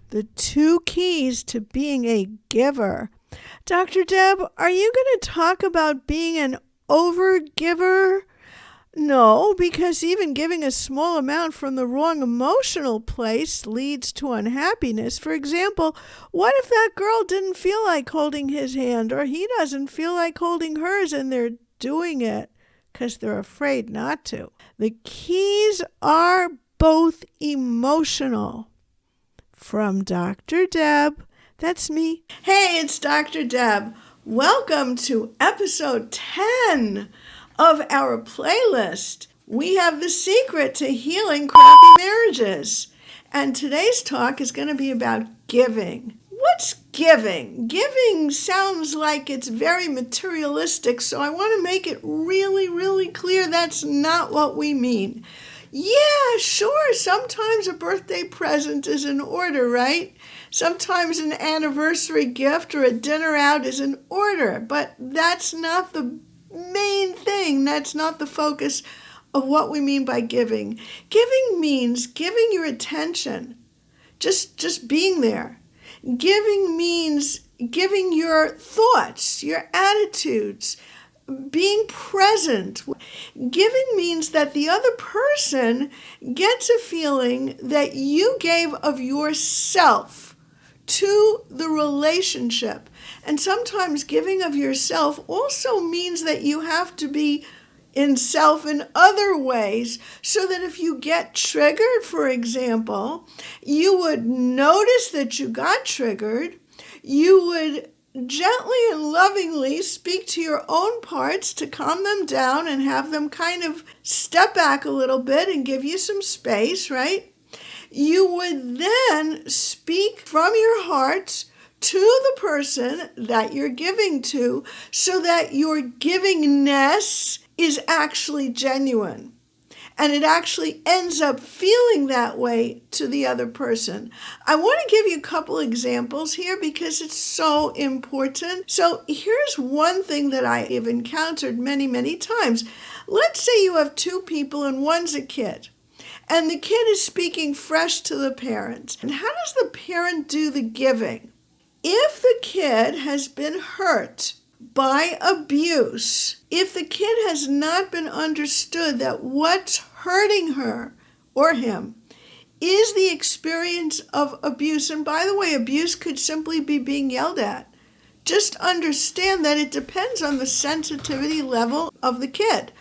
The two keys to being a giver. Dr. Deb, are you going to talk about being an overgiver? No, because even giving a small amount from the wrong emotional place leads to unhappiness. For example, what if that girl didn't feel like holding his hand, or he doesn't feel like holding hers, and they're doing it because they're afraid not to? The keys are both emotional. From Dr. Deb. That's me. Hey, it's Dr. Deb. Welcome to episode 10 of our playlist. We have the secret to healing crappy marriages. And today's talk is going to be about giving. What's giving? Giving sounds like it's very materialistic, so I want to make it really clear that's not what we mean. Yeah, sure, sometimes a birthday present is in order, right? Sometimes an anniversary gift or a dinner out is in order, but that's not the main thing. That's not the focus of what we mean by giving. Giving means giving your attention, just being there. Giving means giving your thoughts, your attitudes, being present. Giving means that the other person gets a feeling that you gave of yourself to the relationship. And sometimes giving of yourself also means that you have to be in self in other ways, so that if you get triggered, for example, you would notice that you got triggered. You would gently and lovingly speak to your own parts to calm them down and have them kind of step back a little bit and give you some space, right? You would then speak from your heart to the person that you're giving to, so that your givingness is actually genuine. And it actually ends up feeling that way to the other person. I want to give you a couple examples here because it's so important. So here's one thing that I have encountered many times. Let's say you have two people and one's a kid. And the kid is speaking fresh to the parent. And how does the parent do the giving? If the kid has been hurt by abuse, if the kid has not been understood that what's hurting her or him is the experience of abuse, and by the way, abuse could simply be being yelled at. Just understand that it depends on the sensitivity level of the kid.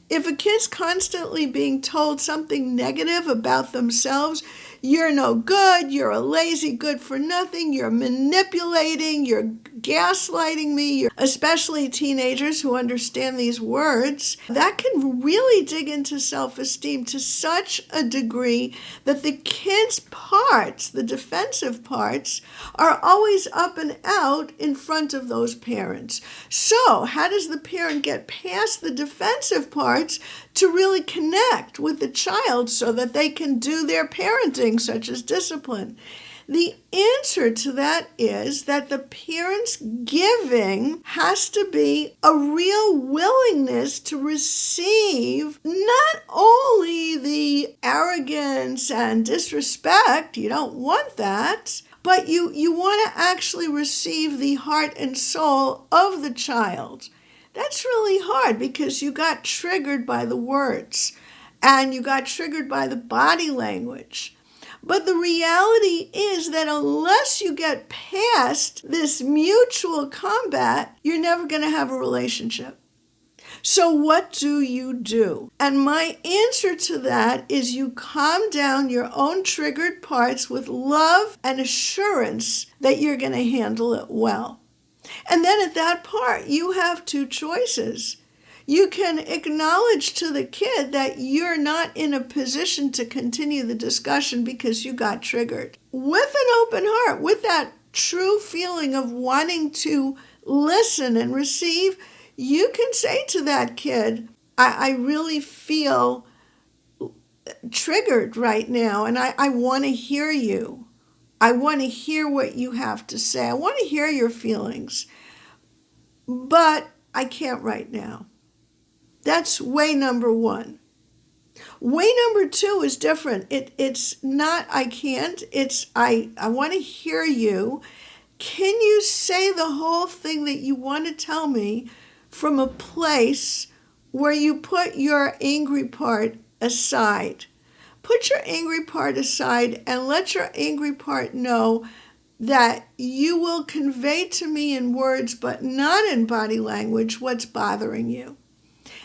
If a kid's constantly being told something negative about themselves, you're no good, you're a lazy good for nothing, you're manipulating, you're gaslighting me, especially teenagers who understand these words, that can really dig into self-esteem to such a degree that the kid's parts, the defensive parts, are always up and out in front of those parents. So how does the parent get past the defensive parts to really connect with the child so that they can do their parenting, such as discipline? The answer to that is that the parent's giving has to be a real willingness to receive not only the arrogance and disrespect, you don't want that, but you want to actually receive the heart and soul of the child. That's really hard because you got triggered by the words and you got triggered by the body language. But the reality is that unless you get past this mutual combat, you're never going to have a relationship. So what do? And my answer to that is you calm down your own triggered parts with love and assurance that you're going to handle it well. And then at that part, you have two choices. You can acknowledge to the kid that you're not in a position to continue the discussion because you got triggered. With an open heart, with that true feeling of wanting to listen and receive, you can say to that kid, I really feel triggered right now, and I want to hear you. I want to hear what you have to say. I want to hear your feelings, but I can't right now. That's way number one. Way number two is different. It's not I can't, it's I want to hear you. Can you say the whole thing that you want to tell me from a place where you put your angry part aside? Put your angry part aside and let your angry part know that you will convey to me in words, but not in body language, what's bothering you.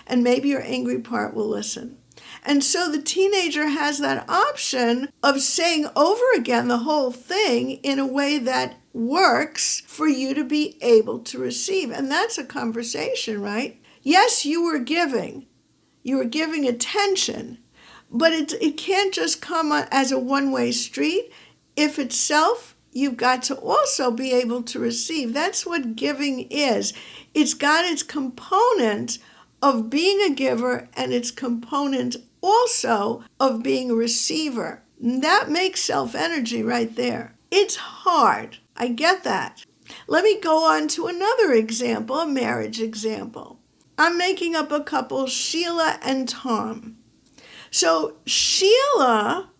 And maybe your angry part will listen. And so the teenager has that option of saying over again the whole thing in a way that works for you to be able to receive. And that's a conversation, right? Yes, you were giving. You were giving attention. But it can't just come as a one-way street. If it's self, you've got to also be able to receive. That's what giving is. It's got its component of being a giver and its component also of being a receiver. That makes self-energy right there. It's hard. I get that. Let me go on to another example, a marriage example. I'm making up a couple, Sheila and Tom. So Sheila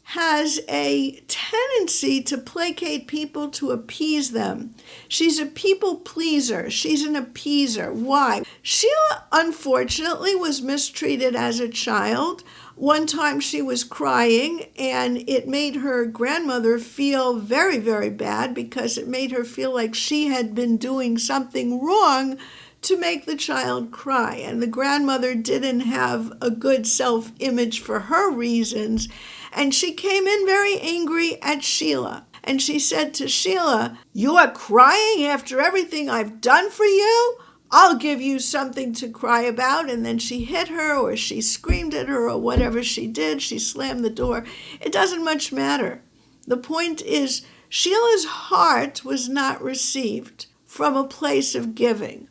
has a tendency to placate people, to appease them. She's a people pleaser. She's an appeaser. Why? Sheila, unfortunately, was mistreated as a child. One time she was crying, and it made her grandmother feel very, very bad because it made her feel like she had been doing something wrong to make the child cry. And the grandmother didn't have a good self-image for her reasons. And she came in very angry at Sheila. And she said to Sheila, "You are crying after everything I've done for you? I'll give you something to cry about." And then she hit her, or she screamed at her, or whatever she did. She slammed the door. It doesn't much matter. The point is, Sheila's heart was not received from a place of giving.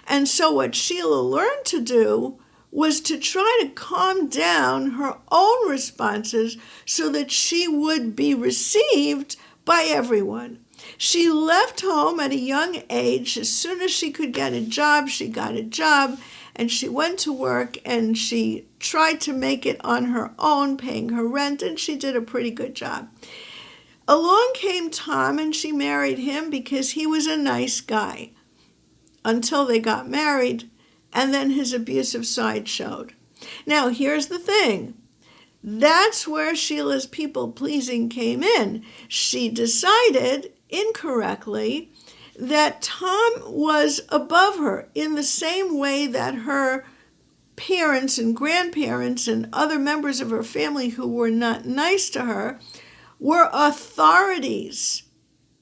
And so what Sheila learned to do was to try to calm down her own responses so that she would be received by everyone. She left home at a young age. As soon as she could get a job, she got a job, and she went to work, and she tried to make it on her own, paying her rent, and she did a pretty good job. Along came Tom, and she married him because he was a nice guy, until they got married, and then his abusive side showed. Now, here's the thing. That's where Sheila's people-pleasing came in. She decided, incorrectly, that Tom was above her in the same way that her parents and grandparents and other members of her family who were not nice to her were authorities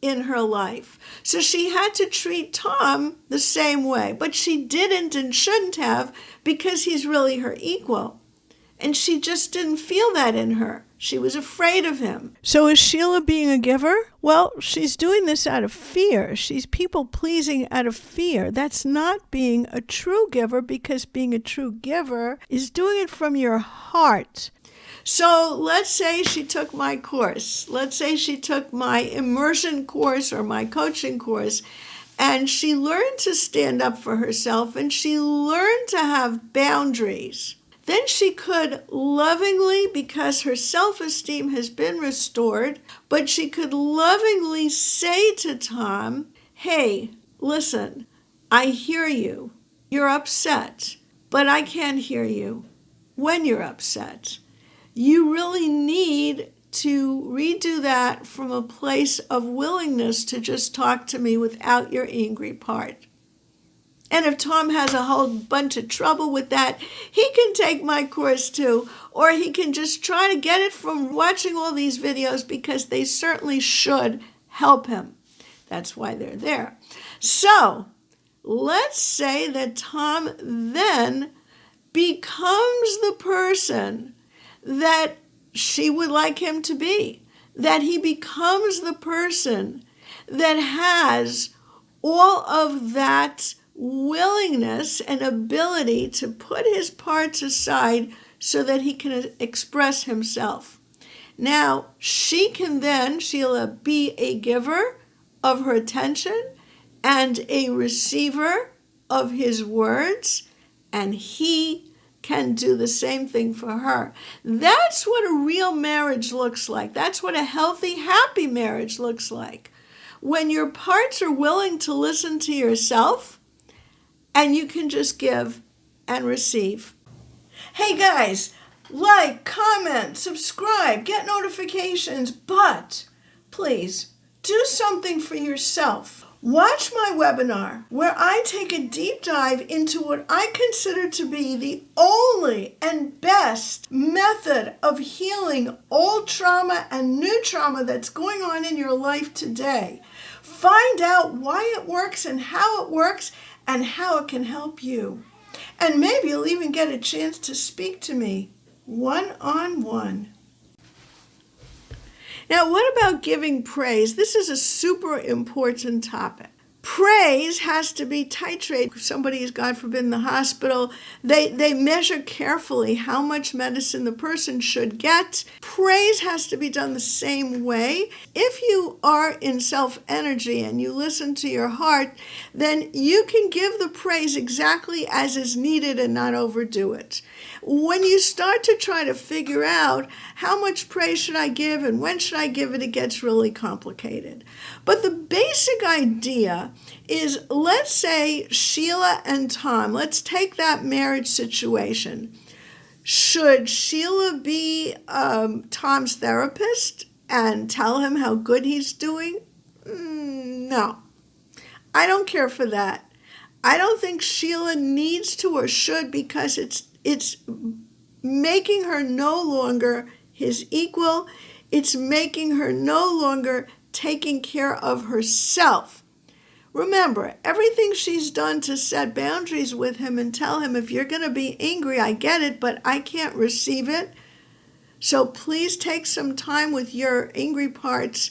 in her life. So she had to treat Tom the same way, but she didn't and shouldn't have, because he's really her equal. And she just didn't feel that in her. She was afraid of him. So is Sheila being a giver? Well, she's doing this out of fear. She's people-pleasing out of fear. That's not being a true giver, because being a true giver is doing it from your heart. So let's say she took my course. Let's say she took my immersion course or my coaching course, and she learned to stand up for herself, and she learned to have boundaries. Then she could lovingly, because her self-esteem has been restored, but she could lovingly say to Tom, "Hey, listen, I hear you. You're upset, but I can't hear you when you're upset. You really need to redo that from a place of willingness to just talk to me without your angry part." And if Tom has a whole bunch of trouble with that, he can take my course too, or he can just try to get it from watching all these videos, because they certainly should help him. That's why they're there. So let's say that Tom then becomes the person that she would like him to be, that he becomes the person that has all of that willingness and ability to put his parts aside so that he can express himself. Now, she can then, Sheila, be a giver of her attention and a receiver of his words, and he can do the same thing for her. That's what a real marriage looks like. That's what a healthy, happy marriage looks like. When your parts are willing to listen to yourself and you can just give and receive. Hey guys, like, comment, subscribe, get notifications, but please do something for yourself. Watch my webinar where I take a deep dive into what I consider to be the only and best method of healing old trauma and new trauma that's going on in your life today. Find out why it works and how it can help you. And maybe you'll even get a chance to speak to me one-on-one. Now, what about giving praise? This is a super important topic. Praise has to be titrated. If somebody is, God forbid, in the hospital, they measure carefully how much medicine the person should get. Praise has to be done the same way. If you are in self-energy and you listen to your heart, then you can give the praise exactly as is needed and not overdo it. When you start to try to figure out how much praise should I give and when should I give it, it gets really complicated. But the basic idea is, let's say Sheila and Tom, let's take that marriage situation. Should Sheila be Tom's therapist and tell him how good he's doing? No, I don't care for that. I don't think Sheila needs to or should, because it's making her no longer his equal. It's making her no longer taking care of herself. Remember, everything she's done to set boundaries with him and tell him, if you're going to be angry, I get it, but I can't receive it. So please take some time with your angry parts,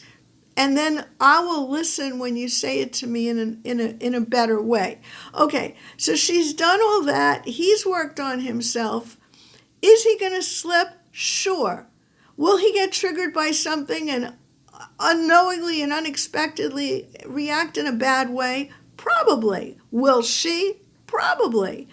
and then I will listen when you say it to me in a better way. Okay, so she's done all that. He's worked on himself. Is he going to slip? Sure. Will he get triggered by something and unknowingly and unexpectedly react in a bad way? Probably. Will she? Probably.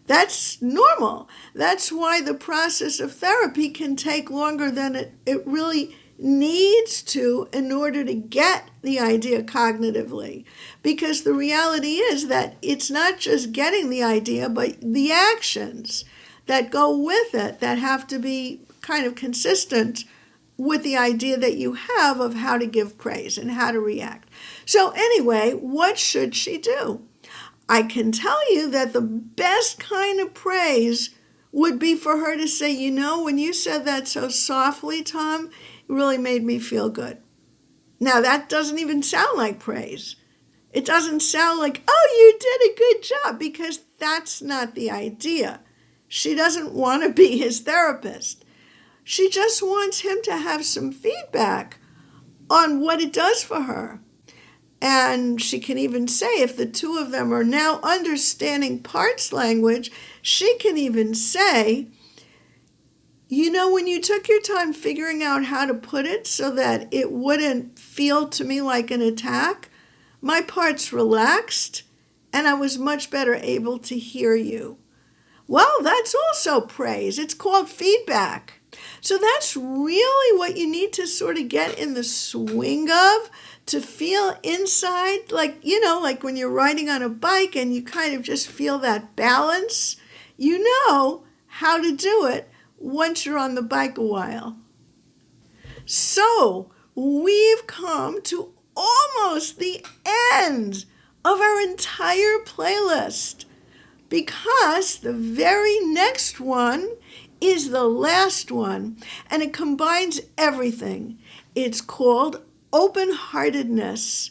That's normal. That's why the process of therapy can take longer than it really needs to in order to get the idea cognitively. Because the reality is that it's not just getting the idea, but the actions that go with it that have to be kind of consistent with the idea that you have of how to give praise and how to react. So anyway, what should she do? I can tell you that the best kind of praise would be for her to say, you know, when you said that so softly, Tom, it really made me feel good. Now, that doesn't even sound like praise. It doesn't sound like, oh, you did a good job, because that's not the idea. She doesn't want to be his therapist. She just wants him to have some feedback on what it does for her. And she can even say, if the two of them are now understanding parts language, she can even say, you know, when you took your time figuring out how to put it so that it wouldn't feel to me like an attack, my parts relaxed and I was much better able to hear you. Well, that's also praise. It's called feedback. So that's really what you need to sort of get in the swing of, to feel inside, like, you know, like when you're riding on a bike and you kind of just feel that balance. You know how to do it once you're on the bike a while. So we've come to almost the end of our entire playlist, because the very next one is the last one, and it combines everything. It's called open-heartedness.